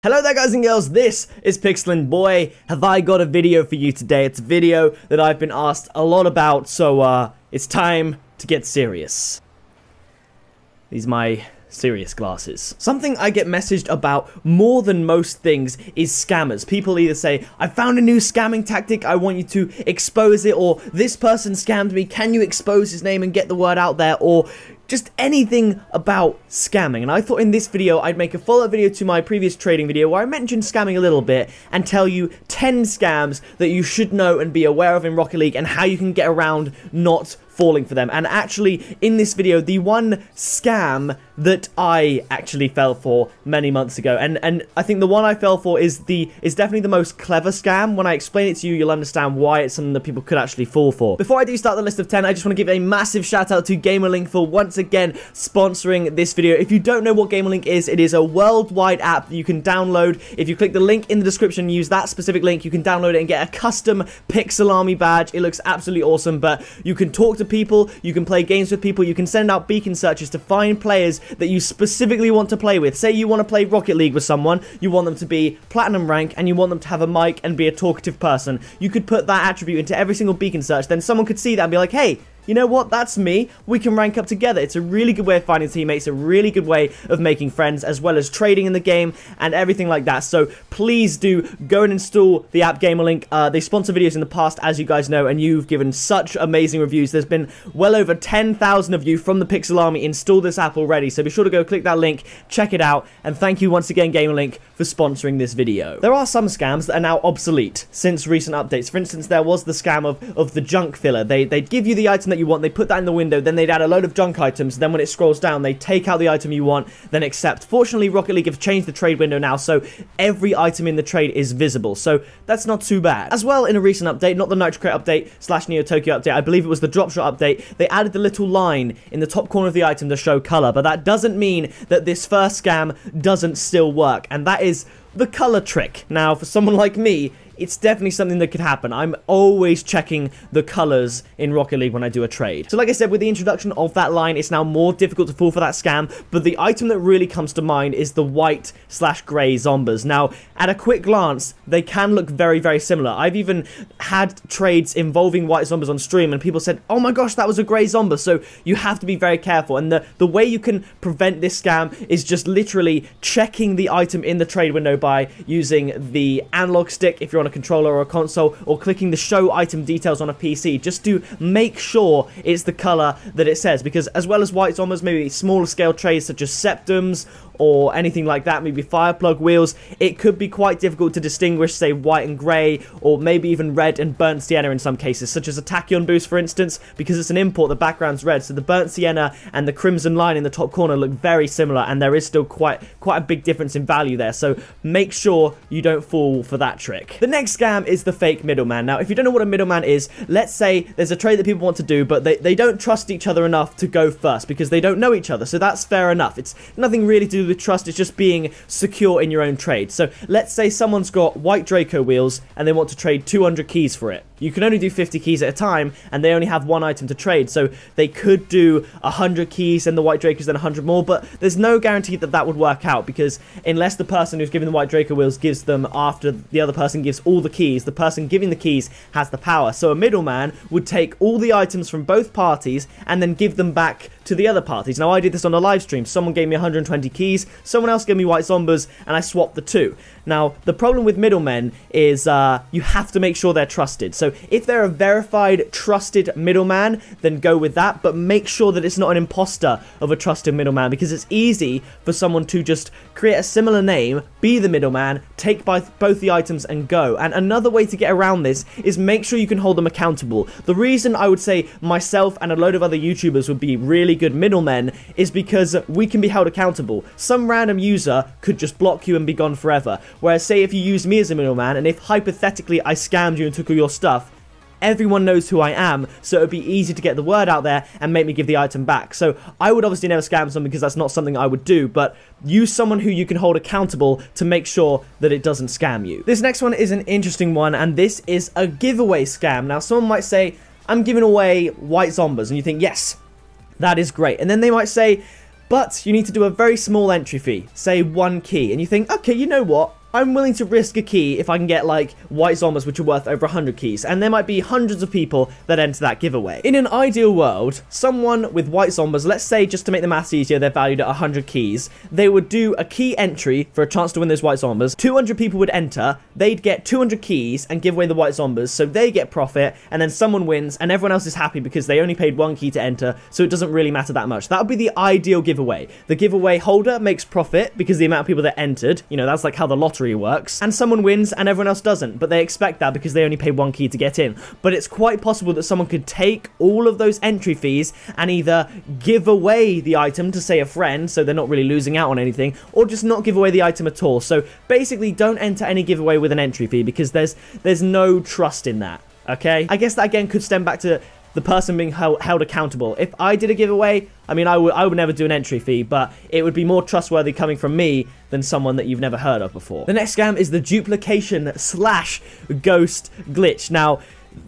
Hello there guys and girls, this is Pixel and boy, have I got a video for you today. It's a video that I've been asked a lot about, so it's time to get serious. These are my serious glasses. Something I get messaged about more than most things is scammers. People either say, I found a new scamming tactic, I want you to expose it, or this person scammed me, can you expose his name and get the word out there, or just anything about scamming. And I thought in this video I'd make a follow-up video to my previous trading video where I mentioned scamming a little bit and tell you 10 scams that you should know and be aware of in Rocket League and how you can get around not falling for them. And actually in this video, the one scam that I actually fell for many months ago, and I think the one I fell for is definitely the most clever scam. When I explain it to you, you'll understand why it's something that people could actually fall for. Before I do start the list of 10, I just want to give a massive shout out to GamerLink for once again sponsoring this video. If you don't know what GamerLink is, it is a worldwide app that you can download. If you click the link in the description, use that specific link, you can download it and get a custom Pixel Army badge. It looks absolutely awesome, but you can talk to people, you can play games with people, you can send out beacon searches to find players that you specifically want to play with. Say you want to play Rocket League with someone, you want them to be platinum rank, and you want them to have a mic and be a talkative person. You could put that attribute into every single beacon search, then someone could see that and be like, hey, you know what, that's me, we can rank up together. It's a really good way of finding teammates, a really good way of making friends, as well as trading in the game and everything like that. So please do go and install the app GamerLink. They sponsor videos in the past, as you guys know, and you've given such amazing reviews. There's been well over 10,000 of you from the Pixel Army install this app already, so be sure to go click that link, check it out, and thank you once again GamerLink for sponsoring this video. There are some scams that are now obsolete since recent updates. For instance, there was the scam of the junk filler. They'd give you the item that you want, they put that in the window, then they'd add a load of junk items, then when it scrolls down, they take out the item you want, then accept. Fortunately, Rocket League have changed the trade window now, so every item in the trade is visible, so that's not too bad. As well, in a recent update, not the Nitro Crate update / Neo Tokyo update, I believe it was the Drop Shot update, they added the little line in the top corner of the item to show color, but that doesn't mean that this first scam doesn't still work, and that is the color trick. Now, for someone like me, it's definitely something that could happen. I'm always checking the colors in Rocket League when I do a trade. So like I said, with the introduction of that line, it's now more difficult to fall for that scam, but the item that really comes to mind is the white / grey Zombas. Now, at a quick glance, they can look very, very similar. I've even had trades involving white Zombas on stream, and people said, oh my gosh, that was a grey Zomba, so you have to be very careful. And the way you can prevent this scam is just literally checking the item in the trade window by using the analog stick, if you're on a controller or a console, or clicking the show item details on a PC, just to make sure it's the color that it says, because as well as white Zombas, maybe smaller scale trades such as septums or anything like that, maybe fireplug wheels, it could be quite difficult to distinguish, say, white and grey, or maybe even red and burnt sienna in some cases, such as a tachyon boost, for instance, because it's an import, the background's red, so the burnt sienna and the crimson line in the top corner look very similar, and there is still quite a big difference in value there, so make sure you don't fall for that trick. The next scam is the fake middleman. Now, if you don't know what a middleman is, let's say there's a trade that people want to do, but they don't trust each other enough to go first, because they don't know each other, so that's fair enough. It's nothing really to do with trust, it's just being secure in your own trade. So let's say someone's got white Draco wheels and they want to trade 200 keys for it. You can only do 50 keys at a time, and they only have one item to trade, so they could do 100 keys and the white Dracos, then 100 more, but there's no guarantee that that would work out, because unless the person who's giving the white Draco wheels gives them after the other person gives all the keys, the person giving the keys has the power. So a middleman would take all the items from both parties and then give them back to the other parties. Now, I did this on a live stream. Someone gave me 120 keys, someone else gave me white Zombas, and I swapped the two. Now, the problem with middlemen is you have to make sure they're trusted. So if they're a verified, trusted middleman, then go with that, but make sure that it's not an imposter of a trusted middleman, because it's easy for someone to just create a similar name, be the middleman, take both the items and go. And another way to get around this is make sure you can hold them accountable. The reason I would say myself and a load of other YouTubers would be really good middlemen is because we can be held accountable. Some random user could just block you and be gone forever. Whereas say if you use me as a middleman, and if hypothetically I scammed you and took all your stuff, everyone knows who I am, so it would be easy to get the word out there and make me give the item back. So I would obviously never scam someone, because that's not something I would do, but use someone who you can hold accountable to make sure that it doesn't scam you. This next one is an interesting one, and this is a giveaway scam. Now, someone might say, I'm giving away white Zombas, and you think, yes, that is great. And then they might say, But you need to do a very small entry fee, say 1 key, and you think, okay, you know what? I'm willing to risk a key if I can get, like, white zombies which are worth over 100 keys, and there might be hundreds of people that enter that giveaway. In an ideal world, someone with white zombies, let's say, just to make the maths easier, they're valued at 100 keys, they would do a key entry for a chance to win those white zombies. 200 people would enter, they'd get 200 keys and give away the white zombies, so they get profit, and then someone wins, and everyone else is happy because they only paid 1 key to enter, so it doesn't really matter that much. That would be the ideal giveaway. The giveaway holder makes profit because the amount of people that entered, you know, that's like how the lottery works, and someone wins and everyone else doesn't, but they expect that because they only pay 1 key to get in. But it's quite possible that someone could take all of those entry fees and either give away the item to, say, a friend, so they're not really losing out on anything, or just not give away the item at all. So basically, don't enter any giveaway with an entry fee because there's no trust in that, okay? I guess that again could stem back to the person being held accountable. If I did a giveaway, I mean, I would never do an entry fee, but it would be more trustworthy coming from me than someone that you've never heard of before. The next scam is the duplication / ghost glitch. Now,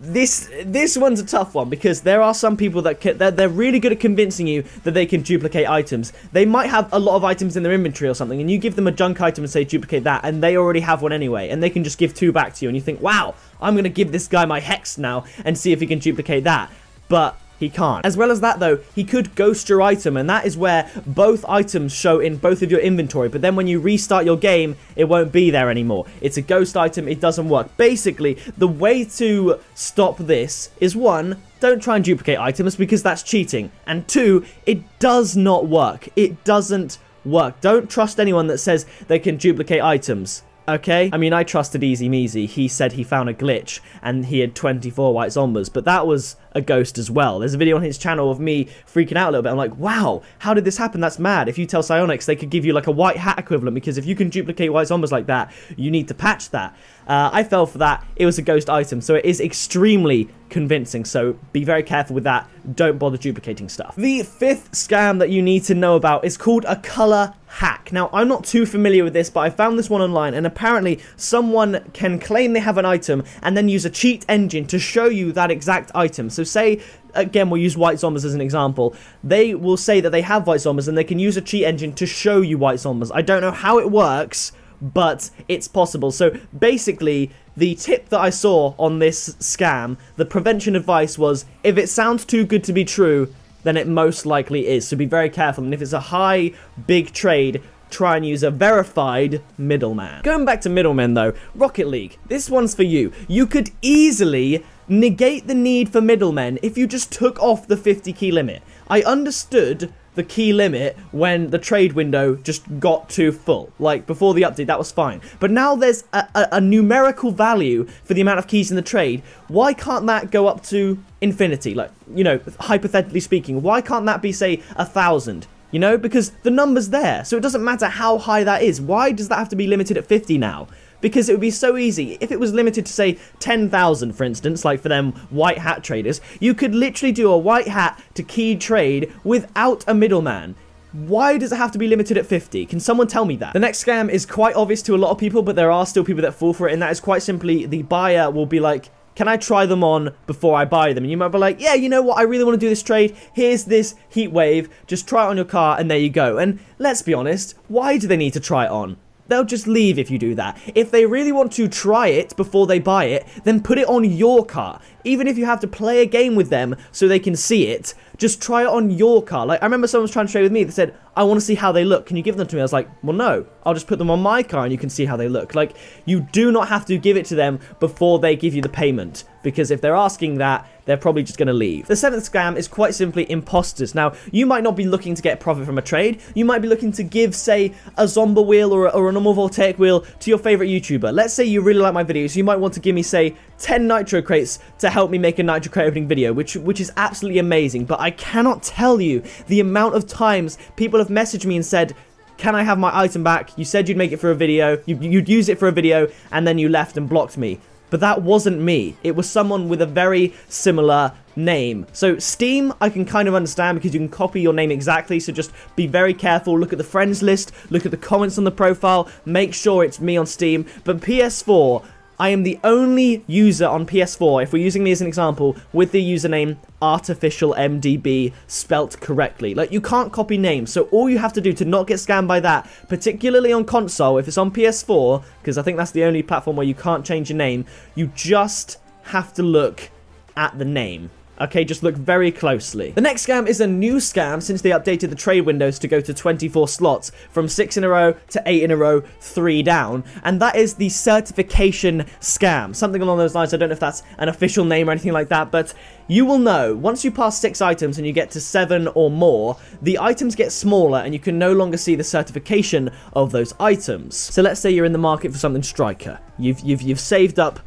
this one's a tough one because there are some people that they're really good at convincing you that they can duplicate items. They might have a lot of items in their inventory or something, and you give them a junk item and say duplicate that, and they already have one anyway, and they can just give 2 back to you, and you think, wow, I'm going to give this guy my hex now and see if he can duplicate that. But he can't. As well as that, though, he could ghost your item, and that is where both items show in both of your inventory, but then when you restart your game, it won't be there anymore. It's a ghost item, it doesn't work. Basically, the way to stop this is 1, don't try and duplicate items because that's cheating, and 2, it does not work. It doesn't work. Don't trust anyone that says they can duplicate items. Okay? I mean, I trusted Easy Measy. He said he found a glitch and he had 24 white zombies, but that was a ghost as well. There's a video on his channel of me freaking out a little bit. I'm like, wow, how did this happen? That's mad. If you tell Psionics, they could give you like a white hat equivalent, because if you can duplicate white zombies like that, you need to patch that. I fell for that. It was a ghost item, so it is extremely convincing, so be very careful with that. Don't bother duplicating stuff. The 5th scam that you need to know about is called a color hack. Now, I'm not too familiar with this, but I found this one online, and apparently someone can claim they have an item and then use a cheat engine to show you that exact item. So say, again, we'll use white zombies as an example. They will say that they have white zombies and they can use a cheat engine to show you white zombies. I don't know how it works, but it's possible. So basically, the tip that I saw on this scam, the prevention advice was, if it sounds too good to be true, then it most likely is. So be very careful, and if it's a high, big trade, try and use a verified middleman. Going back to middlemen though, Rocket League, this one's for you. You could easily negate the need for middlemen if you just took off the 50 key limit. I understood the key limit when the trade window just got too full. Like, before the update, that was fine. But now there's a numerical value for the amount of keys in the trade. Why can't that go up to infinity? Like, you know, hypothetically speaking, why can't that be, say, 1,000? You know, because the number's there, so it doesn't matter how high that is. Why does that have to be limited at 50 now? Because it would be so easy. If it was limited to, say, 10,000, for instance, like for them white hat traders, you could literally do a white hat to key trade without a middleman. Why does it have to be limited at 50? Can someone tell me that? The next scam is quite obvious to a lot of people, but there are still people that fall for it, and that is quite simply the buyer will be like, can I try them on before I buy them? And you might be like, yeah, you know what, I really want to do this trade. Here's this heat wave. Just try it on your car, and there you go. And let's be honest, why do they need to try it on? They'll just leave if you do that. If they really want to try it before they buy it, then put it on your car. Even if you have to play a game with them so they can see it, just try it on your car. Like, I remember someone was trying to trade with me that said, I want to see how they look. Can you give them to me? I was like, well, no. I'll just put them on my car and you can see how they look. Like, you do not have to give it to them before they give you the payment. Because if they're asking that, they're probably just going to leave. The 7th scam is quite simply imposters. Now, you might not be looking to get profit from a trade. You might be looking to give, say, a zombie wheel or a normal voltaic wheel to your favorite YouTuber. Let's say you really like my videos. You might want to give me, say, 10 nitro crates to help me make a nitro crate opening video, which is absolutely amazing. But I cannot tell you the amount of times people have messaged me and said, can I have my item back? You said you'd make it for a video. You'd use it for a video, and then you left and blocked me. But that wasn't me. It was someone with a very similar name. So Steam, I can kind of understand because you can copy your name exactly. So just be very careful. Look at the friends list. Look at the comments on the profile. Make sure it's me on Steam. But PS4, I am the only user on PS4, if we're using me as an example, with the username ArtificialMDB spelt correctly. Like, you can't copy names, so all you have to do to not get scammed by that, particularly on console, if it's on PS4, because I think that's the only platform where you can't change your name, you just have to look at the name. Okay, just look very closely. The next scam is a new scam since they updated the trade windows to go to 24 slots from 6 in a row to 8 in a row, 3 down. And that is the certification scam. Something along those lines. I don't know if that's an official name or anything like that, but you will know once you pass 6 items and you get to 7 or more, the items get smaller and you can no longer see the certification of those items. So let's say you're in the market for something striker. You've saved up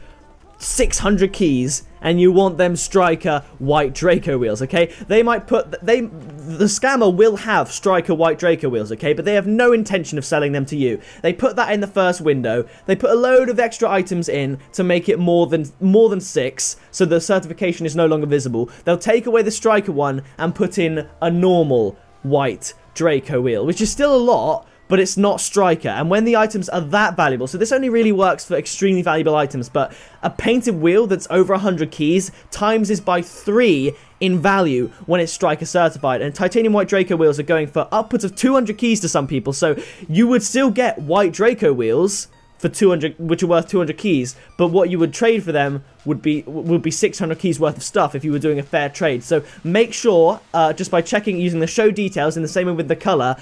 600 keys and you want them striker white Draco wheels, okay? They might put, the scammer will have striker white Draco wheels, okay? But they have no intention of selling them to you. They put that in the first window. They put a load of extra items in to make it more than 6, so the certification is no longer visible. They'll take away the striker one and put in a normal white Draco wheel, which is still a lot, but it's not striker. And when the items are that valuable, so this only really works for extremely valuable items, but a painted wheel that's over 100 keys times is by 3 in value when it's striker certified. And titanium white Draco wheels are going for upwards of 200 keys to some people, so you would still get white Draco wheels for 200, which are worth 200 keys, but what you would trade for them would be 600 keys worth of stuff if you were doing a fair trade. So make sure, just by checking using the show details in the same way with the color,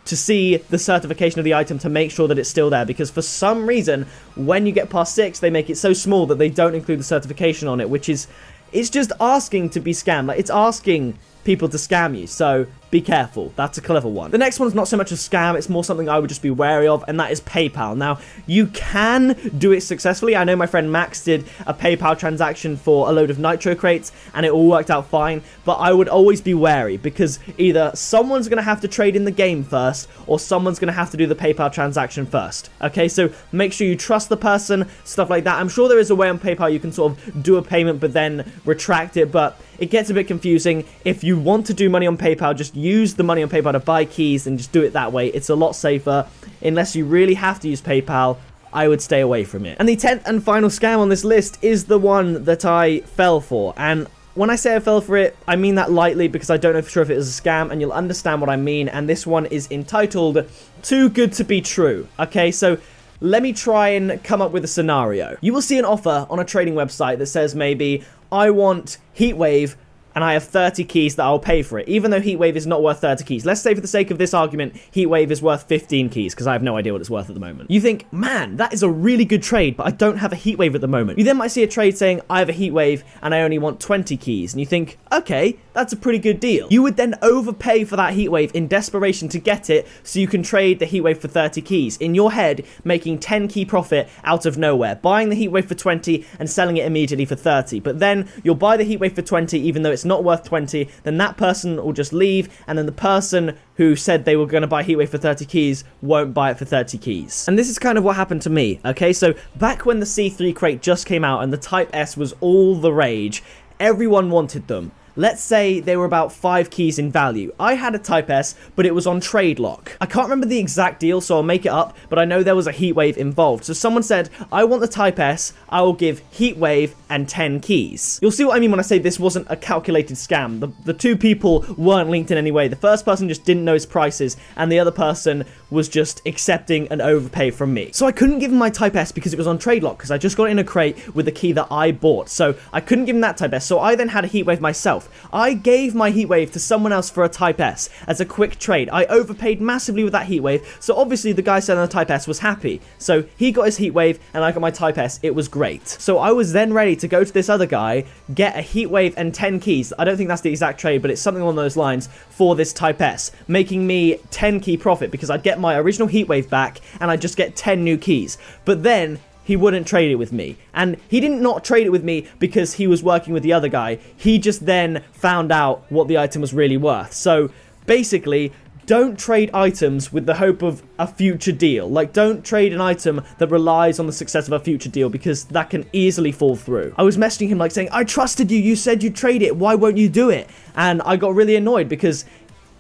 to see the certification of the item to make sure that it's still there, because for some reason when you get past 6 they make it so small that they don't include the certification on it, which is, it's just asking to be scammed. Like, it's asking people to scam you, so be careful. That's a clever one. The next one's not so much a scam, it's more something I would just be wary of, and that is PayPal. Now, you can do it successfully. I know my friend Max did a PayPal transaction for a load of nitro crates, and it all worked out fine, but I would always be wary, because either someone's going to have to trade in the game first, or someone's going to have to do the PayPal transaction first. Okay, so make sure you trust the person, stuff like that. I'm sure there is a way on PayPal you can sort of do a payment, but then retract it, but it gets a bit confusing. If you want to do money on PayPal, just use the money on PayPal to buy keys and just do it that way. It's a lot safer. Unless you really have to use PayPal, I would stay away from it. And the 10th and final scam on this list is the one that I fell for. And when I say I fell for it, I mean that lightly, because I don't know for sure if it is a scam, and you'll understand what I mean. And this one is entitled Too Good to Be True. Okay, so let me try and come up with a scenario. You will see an offer on a trading website that says maybe, I want Heatwave and I have 30 keys that I'll pay for it, even though Heatwave is not worth 30 keys. Let's say for the sake of this argument, Heatwave is worth 15 keys, because I have no idea what it's worth at the moment. You think, man, that is a really good trade, but I don't have a Heatwave at the moment. You then might see a trade saying, I have a Heatwave and I only want 20 keys, and you think, okay, that's a pretty good deal. You would then overpay for that Heatwave in desperation to get it, so you can trade the Heatwave for 30 keys. In your head, making 10 key profit out of nowhere, buying the Heatwave for 20 and selling it immediately for 30. But then you'll buy the Heatwave for 20, even though it's not worth 20, then that person will just leave, and then the person who said they were going to buy Heatwave for 30 keys won't buy it for 30 keys. And this is kind of what happened to me, okay? So back when the C3 crate just came out and the Type S was all the rage, everyone wanted them. Let's say they were about 5 keys in value. I had a Type S, but it was on trade lock. I can't remember the exact deal, so I'll make it up, but I know there was a Heatwave involved. So someone said, I want the Type S, I will give Heatwave and 10 keys. You'll see what I mean when I say this wasn't a calculated scam. The two people weren't linked in any way. The first person just didn't know his prices, and the other person was just accepting an overpay from me. So I couldn't give him my Type S because it was on trade lock, because I just got it in a crate with the key that I bought. So I couldn't give him that Type S, so I then had a Heatwave myself. I gave my Heatwave to someone else for a Type S as a quick trade. I overpaid massively with that Heatwave, so obviously the guy selling the Type S was happy. So he got his Heatwave and I got my Type S. It was great. So I was then ready to go to this other guy, get a Heatwave and 10 keys. I don't think that's the exact trade, but it's something along those lines for this Type S, making me 10 key profit, because I'd get my original Heatwave back and I'd just get 10 new keys. But then he wouldn't trade it with me. And he didn't not trade it with me because he was working with the other guy. He just then found out what the item was really worth. So basically, don't trade items with the hope of a future deal. Like, don't trade an item that relies on the success of a future deal, because that can easily fall through. I was messaging him like saying, I trusted you, you said you'd trade it, why won't you do it? And I got really annoyed because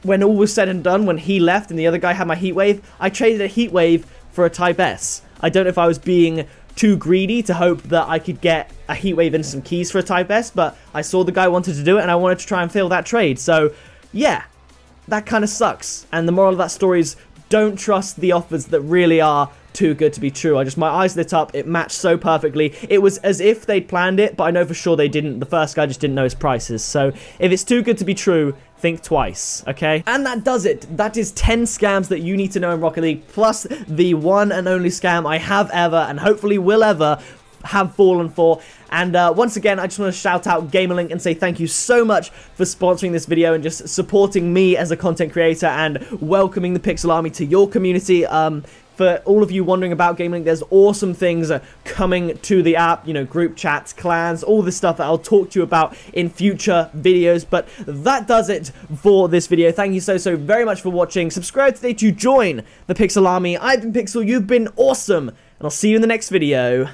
when all was said and done, when he left and the other guy had my Heatwave, I traded a Heatwave for a Type S. I don't know if I was being too greedy to hope that I could get a Heatwave and some keys for a Type S, but I saw the guy wanted to do it, and I wanted to try and fill that trade. So, yeah, that kind of sucks. And the moral of that story is, don't trust the offers that really are too good to be true. My eyes lit up. It matched so perfectly. It was as if they'd planned it, but I know for sure they didn't. The first guy just didn't know his prices. So if it's too good to be true, think twice, okay? And that does it. That is 10 scams that you need to know in Rocket League, plus the one and only scam I have ever, and hopefully will ever, have fallen for. And once again, I just want to shout out Gamerlink and say thank you so much for sponsoring this video and just supporting me as a content creator and welcoming the Pixel Army to your community. For all of you wondering about Gamerlink, there's awesome things coming to the app, you know, group chats, clans, all this stuff that I'll talk to you about in future videos. But that does it for this video. Thank you so very much for watching. Subscribe today to join the Pixel Army. I've been Pixel, you've been awesome, and I'll see you in the next video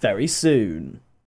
very soon.